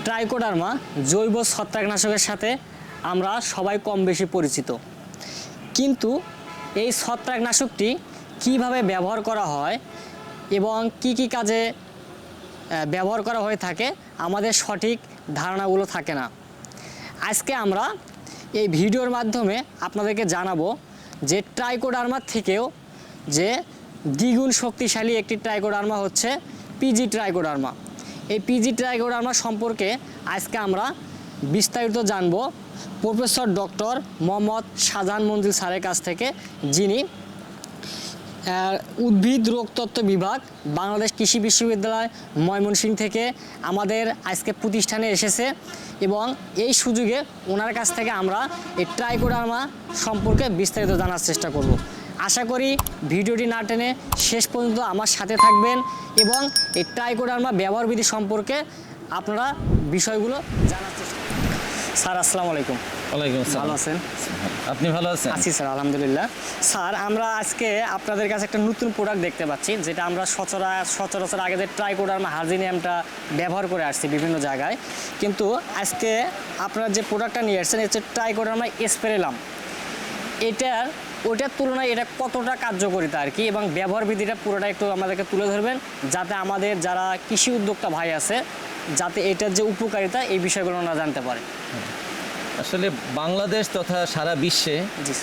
Trichoderma জৈব ছত্রাকনাশকের সাথে আমরা সবাই কম বেশি পরিচিত, কিন্তু এই ছত্রাকনাশকটি কিভাবে ব্যবহার করা হয় এবং কি কাজে ব্যবহার করা হয়ে থাকে আমাদের সঠিক ধারণাগুলো থাকে না। আজকে আমরা এই ভিডিওর মাধ্যমে আপনাদেরকে জানাবো যে ট্রাইকোডার্মার থেকেও যে দ্বিগুণ শক্তিশালী একটি ট্রাইকোডার্মা হচ্ছে পিজি ট্রাইকোডার্মা। এই পিজি ট্রাইকোডার্মা সম্পর্কে আজকে আমরা বিস্তারিত জানবো প্রফেসর ডক্টর মোহাম্মদ শাহজাহান মঞ্জিল স্যারের কাছ থেকে, যিনি উদ্ভিদ রোগতত্ত্ব বিভাগ বাংলাদেশ কৃষি বিশ্ববিদ্যালয় ময়মনসিংহ থেকে আমাদের আজকে প্রতিষ্ঠানে এসেছে, এবং এই সুযোগে ওনার কাছ থেকে আমরা এই ট্রাইকোডার্মা সম্পর্কে বিস্তারিত জানার চেষ্টা করব। আশা করি ভিডিওটি না টেনে শেষ পর্যন্ত আমার সাথে থাকবেন এবং এই ট্রাইকোডার্মা ব্যবহার বিধি সম্পর্কে আপনারা বিষয়গুলো জানার চেষ্টা করবেন। স্যার আসসালামু আলাইকুম। ওয়ালাইকুম আসসালাম। ভালো আছেন? আপনি ভালো আছেন? আছি স্যার, আলহামদুলিল্লাহ। স্যার, আমরা আজকে আপনাদের কাছে একটা নতুন প্রোডাক্ট দেখতে পাচ্ছি, যেটা আমরা সচরাচর আগে যে ট্রাইকোডার্মা হার্জিনিয়ামটা ব্যবহার করে আসছি বিভিন্ন জায়গায়, কিন্তু আজকে আপনারা যে প্রোডাক্টটা নিয়ে আসছেন হচ্ছে ট্রাইকোডার্মা স্প্রেলাম। ওইটার তুলনায় এটা কতটা কার্যকারিতা আর কি, এবং ব্যবহার বিধিটা পুরোটা একটু আমাদেরকে তুলে ধরবেন, যাতে আমাদের যারা কৃষি উদ্যোক্তা ভাই আছে যাতে এটার যে উপকারিতা এই বিষয়গুলো ওনারা জানতে পারে। আসলে বাংলাদেশ তথা সারা বিশ্বে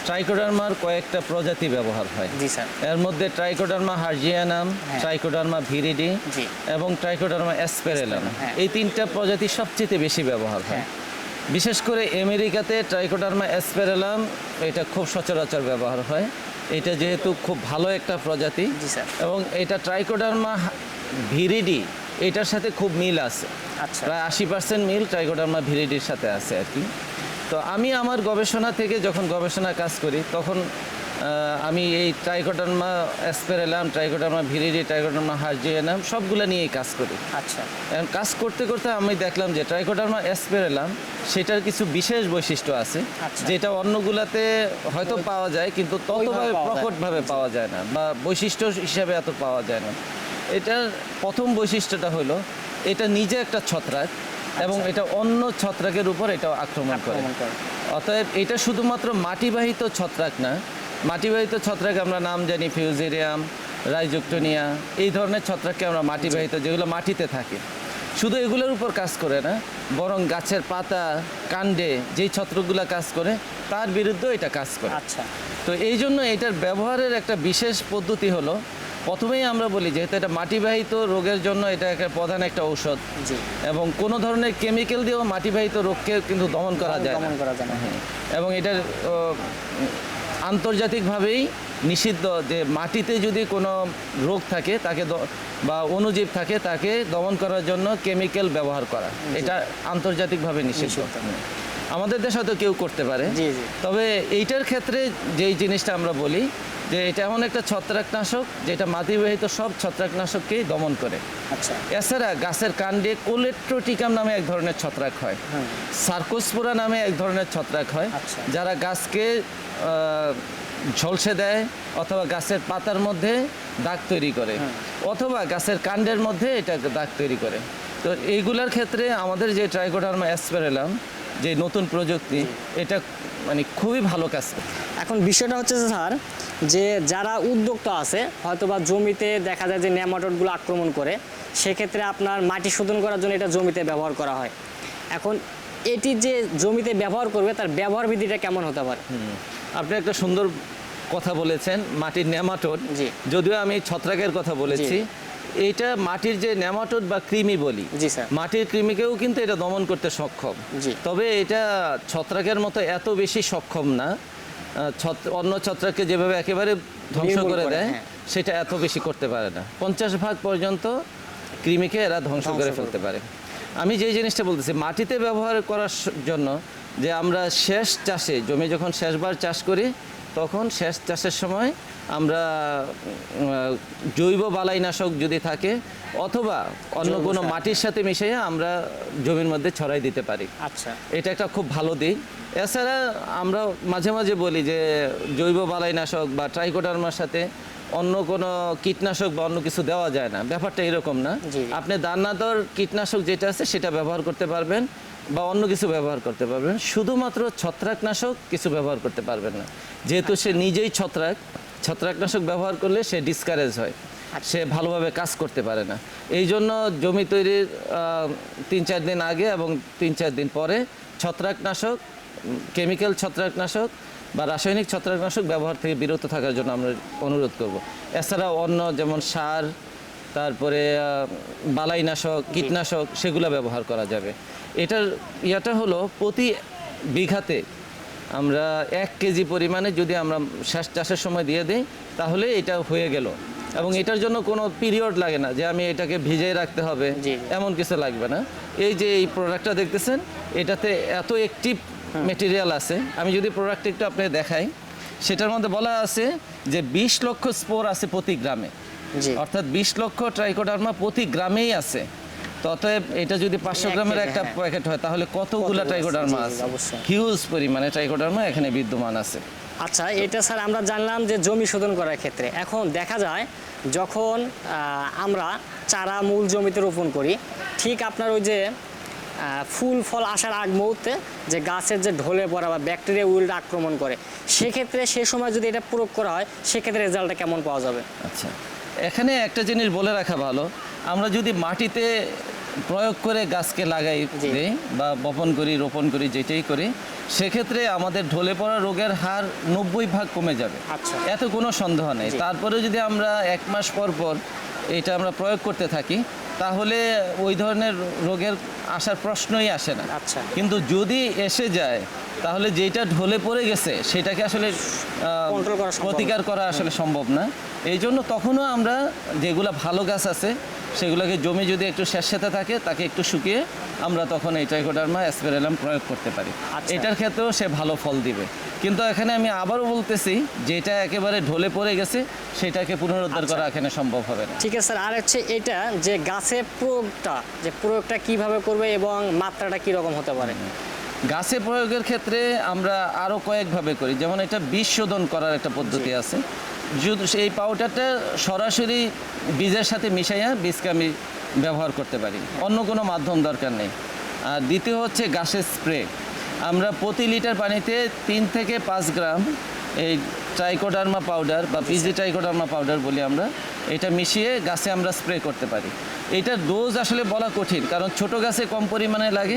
ট্রাইকোডার্মার কয়েকটা প্রজাতি ব্যবহার হয়। জি স্যার। এর মধ্যে ট্রাইকোডার্মা হার্জিয়ানাম, ট্রাইকোডার্মা ভিরিডি এবং ট্রাইকোডার্মা অ্যাসপেরেলাম, এই তিনটা প্রজাতি সবচেয়ে বেশি ব্যবহার হয়। বিশেষ করে আমেরিকাতে ট্রাইকোডার্মা অ্যাসপেরেলাম এটা খুব সচরাচর ব্যবহার হয়। এটা যেহেতু খুব ভালো একটা প্রজাতি এবং এটা ট্রাইকোডার্মা ভিরিডি এটার সাথে খুব মিল আছে, প্রায় 80% মিল ট্রাইকোডার্মা ভিরিডির সাথে আছে আর কি। তো আমি আমার গবেষণা থেকে যখন গবেষণা কাজ করি তখন আমি এই ট্রাইকোডার্মা অ্যাসপেরেলাম, ট্রাইকোডার্মা ভিরিডি, ট্রাইকোডার্মা হার্জিয়ানাম সবগুলো নিয়েই কাজ করি। আচ্ছা। এখন কাজ করতে করতে আমি দেখলাম যে ট্রাইকোডার্মা অ্যাসপেরেলাম সেটার কিছু বিশেষ বৈশিষ্ট্য আছে, যেটা অন্যগুলাতে হয়তো পাওয়া যায় কিন্তু ততভাবে প্রকটভাবে পাওয়া যায় না, বা বৈশিষ্ট্য হিসাবে এত পাওয়া যায় না। এটার প্রথম বৈশিষ্ট্যটা হলো এটা নিজে একটা ছত্রাক এবং এটা অন্য ছত্রাকের উপর এটা আক্রমণ করে। অতএব এটা শুধুমাত্র মাটিবাহিত ছত্রাক না, মাটিবাহিত ছত্রাক আমরা নাম জানি ফিউজেরিয়াম, রাইজোক্টোনিয়া, এই ধরনের ছত্রাককে আমরা মাটিবাহিত, যেগুলো মাটিতে থাকে, শুধু এগুলোর উপর কাজ করে না, বরং গাছের পাতা কাণ্ডে যেই ছত্রাকগুলো কাজ করে তার বিরুদ্ধেও এটা কাজ করে। আচ্ছা। তো এই জন্য এটার ব্যবহারের একটা বিশেষ পদ্ধতি হলো, প্রথমেই আমরা বলি যেহেতু এটা মাটিবাহিত রোগের জন্য এটা একটা প্রধান একটা ঔষধ, এবং কোনো ধরনের কেমিক্যাল দিয়েও মাটিবাহিত রোগকে কিন্তু দমন করা যায় না। এবং এটার আন্তর্জাতিকভাবেই নিষিদ্ধ যে মাটিতে যদি কোনো রোগ থাকে তাকে বা অণুজীব থাকে তাকে দমন করার জন্য কেমিক্যাল ব্যবহার করা, এটা আন্তর্জাতিকভাবে নিষিদ্ধ। আমাদের দেশে হয়তো কেউ করতে পারে, তবে এইটার ক্ষেত্রে যেই জিনিসটা আমরা বলি যে এটা এমন একটা ছত্রাকনাশক যেটা মাটিবাহিত সব ছত্রাকনাশককেই দমন করে। আচ্ছা। এছাড়া গাছের কাণ্ডে কোলেট্রোটিকাম নামে এক ধরনের ছত্রাক হয়, সার্কোস্পোরা নামে এক ধরনের ছত্রাক হয়, যারা গাছকে ঝলসে দেয় অথবা গাছের পাতার মধ্যে দাগ তৈরি করে অথবা গাছের কাণ্ডের মধ্যে এটা দাগ তৈরি করে। তো এইগুলোর ক্ষেত্রে আমাদের যে ট্রাইকোডার্মা অ্যাসপেরেলাম যে নতুন প্রযুক্তি, এটা মানে খুবই ভালো কাজ। এখন বিষয়টা হচ্ছে স্যার, যে যারা উদ্যোক্তা আছে হয়তো বা জমিতে দেখা যায় যে নেমাটোডগুলো আক্রমণ করে, সেক্ষেত্রে আপনার মাটি শোধন করার জন্য এটা জমিতে ব্যবহার করা হয়। এখন এটি যে জমিতে ব্যবহার করবে তার ব্যবহার বিধিটা কেমন হতে পারে? আপনি একটা সুন্দর কথা বলেছেন, মাটির নেমাটোড, যদিও আমি ছত্রাকের কথা বলেছি। এটা মাটির যে নেমাটোড বা কৃমি বলি, মাটির কৃমিকেও কিন্তু এটা দমন করতে সক্ষম, তবে এটা ছত্রাকের মতো এত বেশি সক্ষম না। অন্য ছত্রাককে যেভাবে একেবারে ধ্বংস করে দেয় সেটা এত বেশি করতে পারে না। 50% পর্যন্ত কৃমিকে এরা ধ্বংস করে ফেলতে পারে। আমি যে জিনিসটা বলতেছি মাটিতে ব্যবহার করার জন্য, যে আমরা শেষ চাষে জমি যখন শেষবার চাষ করি তখন শেষ চাষের সময় আমরা জৈব বালাইনাশক যদি থাকে অথবা অন্য কোনো মাটির সাথে মিশিয়ে আমরা জমির মধ্যে ছড়াই দিতে পারি। আচ্ছা, এটা একটা খুব ভালো দিক। এছাড়া আমরা মাঝে মাঝে বলি যে জৈব বালাইনাশক বা ট্রাইকোডার্মার সাথে অন্য কোনো কীটনাশক বা অন্য কিছু দেওয়া যায় না, ব্যাপারটা এরকম না। আপনি দানাদার কীটনাশক যেটা আছে সেটা ব্যবহার করতে পারবেন বা অন্য কিছু ব্যবহার করতে পারবেন, শুধুমাত্র ছত্রাকনাশক কিছু ব্যবহার করতে পারবেন না, যেহেতু সে নিজেই ছত্রাকনাশক ব্যবহার করলে সে ডিসকারেজ হয়, সে ভালোভাবে কাজ করতে পারে না। এই জন্য জমি তৈরির 3-4 দিন আগে এবং 3-4 দিন পরে ছত্রাকনাশক, কেমিক্যাল ছত্রাকনাশক বা রাসায়নিক ছত্রাকনাশক ব্যবহার থেকে বিরত থাকার জন্য আমরা অনুরোধ করব। এছাড়াও অন্য যেমন সার, তারপরে বালাইনাশক, কীটনাশক সেগুলো ব্যবহার করা যাবে। এটার ইয়াটা হলো প্রতি বিঘাতে আমরা 1 কেজি পরিমাণে যদি আমরা চাষের সময় দিয়ে দিই তাহলে এটা হয়ে গেল, এবং এটার জন্য কোনো পিরিয়ড লাগে না যে আমি এটাকে ভিজিয়ে রাখতে হবে, এমন কিছু লাগবে না। এই যে এই প্রোডাক্টটা দেখতেছেন এটাতে এত অ্যাক্টিভ মেটেরিয়াল আছে, আমি যদি প্রোডাক্ট একটু আপনি দেখাই, সেটার মধ্যে বলা আছে যে 20 লক্ষ স্পোর আছে প্রতি গ্রামে, অর্থাৎ 20 লক্ষ ট্রাইকোডার্মা প্রতি গ্রামেই আছে। অতএব এটা যদি 500 গ্রামের একটা প্যাকেট হয় তাহলে কতগুলা ট্রাইকোডার্মা আছে, হিউজ পরিমাণে ট্রাইকোডার্মা এখানে বিদ্যমান আছে। আচ্ছা, এটা স্যার আমরা জানলাম যে জমি শোধন করার ক্ষেত্রে। এখন দেখা যায় যখন আমরা চারা মূল জমিতে রোপণ করি, ঠিক আপনার ওই যে ফুল ফল আসার আগ মুহূর্তে যে গাছের যে ঢলে পড়া বা ব্যাকটেরিয়া উইল্ড আক্রমণ করে, সেক্ষেত্রে সে সময় যদি এটা প্রয়োগ করা হয় সেক্ষেত্রে রেজাল্টটা কেমন পাওয়া যাবে? আচ্ছা, এখানে একটা জিনিস বলে রাখা ভালো, আমরা যদি মাটিতে প্রয়োগ করে গাছকে লাগাই দিই বা বপন করি, রোপণ করি, যেটাই করি, সেক্ষেত্রে আমাদের ঢলে পড়া রোগের হার 90% কমে যাবে, এত কোনো সন্দেহ নেই। তারপরে যদি আমরা 1 মাস পর পর এটা আমরা প্রয়োগ করতে থাকি তাহলে ওই ধরনের রোগের আসার প্রশ্নই আসে না। কিন্তু যদি এসে যায় তাহলে যেটা ঢলে পড়ে গেছে সেটাকে আসলে প্রতিকার করা আসলে সম্ভব না। এই জন্য তখনও আমরা যেগুলো ভালো গাছ আছে সেগুলোকে জমি যদি একটু স্যাঁতসেঁতে থাকে তাকে একটু শুকিয়ে আমরা তখন এই ট্রাইকোডার্মা অ্যাসপেরেলাম প্রয়োগ করতে পারি। এটার ক্ষেত্রেও সে ভালো ফল দিবে। কিন্তু এখানে আমি আবারও বলতেছি যেটা একেবারে ঢলে পড়ে গেছে সেটাকে পুনরুদ্ধার করা এখানে সম্ভব হবে না। ঠিক আছে স্যার, আর হচ্ছে এটা যে গাছে প্রয়োগটা কিভাবে করবে এবং মাত্রাটা কীরকম হতে পারে? গাছে প্রয়োগের ক্ষেত্রে আমরা আরও কয়েকভাবে করি, যেমন এটা বীজ শোধন করার একটা পদ্ধতি আছে। যদি এই পাউডারটা সরাসরি বীজের সাথে মিশাইয়া বীজকে আমি ব্যবহার করতে পারি, অন্য কোনো মাধ্যম দরকার নেই। আর দ্বিতীয় হচ্ছে গাছের স্প্রে। আমরা প্রতি লিটার পানিতে 3 থেকে 5 গ্রাম এই ট্রাইকোডার্মা পাউডার বা পিজি ট্রাইকোডার্মা পাউডার বলি আমরা, এটা মিশিয়ে গাছে আমরা স্প্রে করতে পারি। এটার ডোজ আসলে বলা কঠিন, কারণ ছোট গাছে কম পরিমাণে লাগে,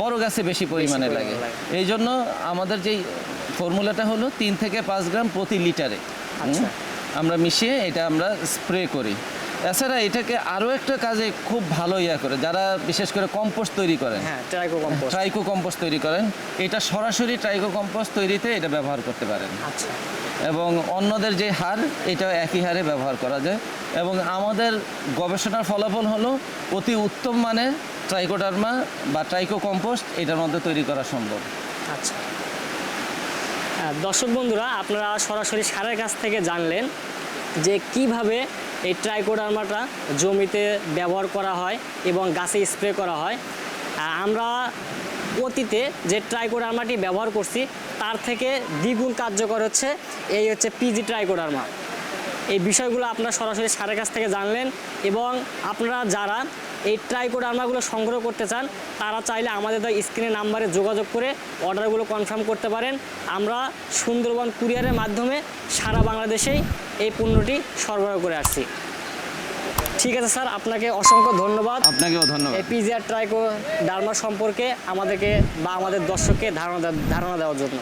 বড় গাছে বেশি পরিমাণে লাগে। এই জন্য আমাদের যেই ফর্মুলাটা হলো 3 থেকে 5 গ্রাম প্রতি লিটারে আমরা মিশিয়ে এটা আমরা স্প্রে করি। এছাড়া এটাকে আরও একটা কাজে খুব ভালো করে, যারা বিশেষ করে কম্পোস্ট তৈরি করেন, ট্রাইকো কম্পোস্ট তৈরি করেন, এটা সরাসরি ট্রাইকো কম্পোস্ট তৈরিতে এটা ব্যবহার করতে পারেন। এবং অন্যদের যে হার এটা একই হারে ব্যবহার করা যায়। এবং আমাদের গবেষণার ফলাফল হলো অতি উত্তম মানের ট্রাইকোডার্মা বা ট্রাইকো কম্পোস্ট এটার মধ্যে তৈরি করা সম্ভব। দর্শক বন্ধুরা, আপনারা সরাসরি সারের কাছ থেকে জানলেন যে কিভাবে এই ট্রাইকোডার্মাটা জমিতে ব্যবহার করা হয় এবং গাছে স্প্রে করা হয়। আমরা অতীতে যে ট্রাইকোডার্মাটি ব্যবহার করছি তার থেকে দ্বিগুণ কার্যকর হচ্ছে পিজি ট্রাইকোডার্মা। এই বিষয়গুলো আপনারা সরাসরি সারের কাছ থেকে জানলেন। এবং আপনারা যারা এই ট্রাইকোডার্মাগুলো সংগ্রহ করতে চান তারা চাইলে আমাদের স্ক্রিনের নাম্বারে যোগাযোগ করে অর্ডারগুলো কনফার্ম করতে পারেন। আমরা সুন্দরবন কুরিয়ারের মাধ্যমে সারা বাংলাদেশেই এই পণ্যটি সরবরাহ করে আসছি। ঠিক আছে স্যার, আপনাকে অসংখ্য ধন্যবাদ। আপনাকেও ধন্যবাদ এই পিজি আর ট্রাইকোডার্মা সম্পর্কে আমাদেরকে বা আমাদের দর্শককে ধারণা দেওয়ার জন্য।